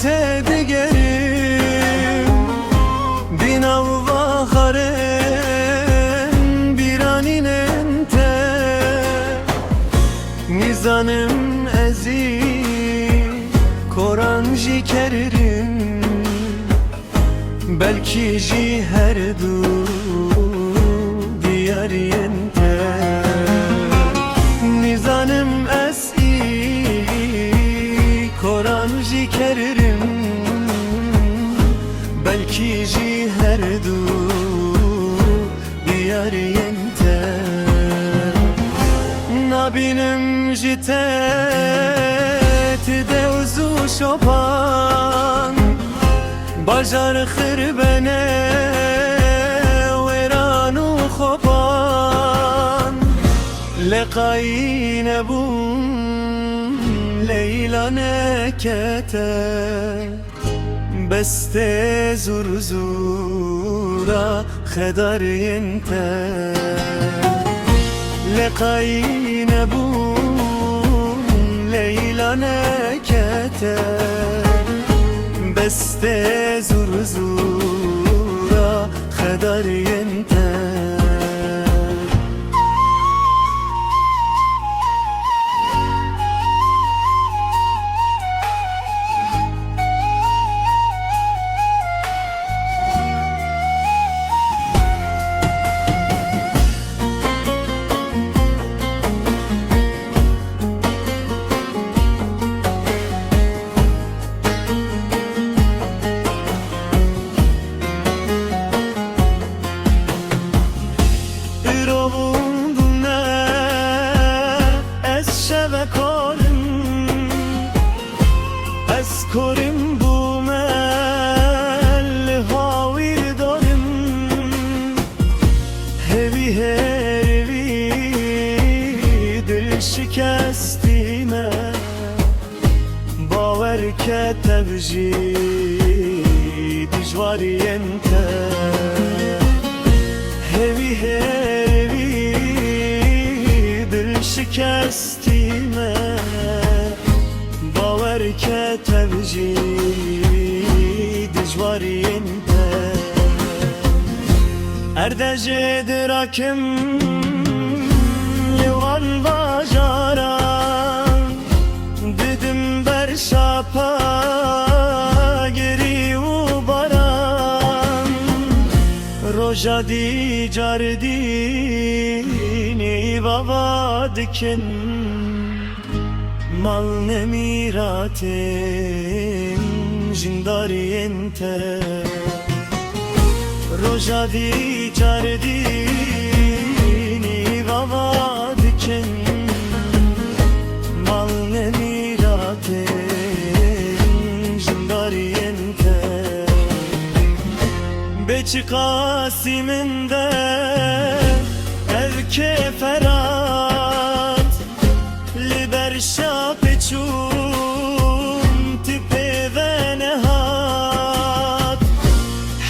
te digerim Binav vaharen biraninen te Nizanım ezi koran ji kerim Belki ji her du diyar yente Nizanım ezi koran ji kerim Belki ji her du diyar yente Nabinim ji te devzu şopan Bajar khırbene veranu khopan Leqayi nebun Leyla nekete Beste zur zura khedar yente Leqayi nebun Leyla nekete Beste zur zura khedar yente Korim bu mel havir darim Hevi hevi dil şikestime Baver ke tevji dijvar yente Hevi hevi dil şikestime Baver ke tevji dijvar yente Erdece dirakim Livan bajaran Dedim ber şapa geri u baran Roja di cardini baba dikin Mal nemiratin jindar yente Roja di cardini baba dikin Mal nemiratin jindar yente Beçi kasiminde evke ferat Liber şapeçun tipe ve nehat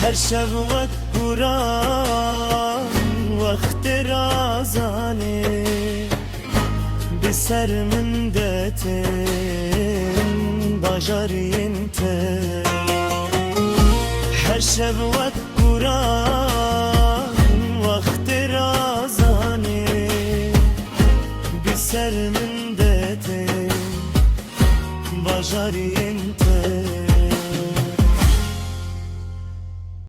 Her şevvet kuran vakti razane Biser mindetin bajar yente Her şevvet kuran vakti razane Biser mindetin bajar yente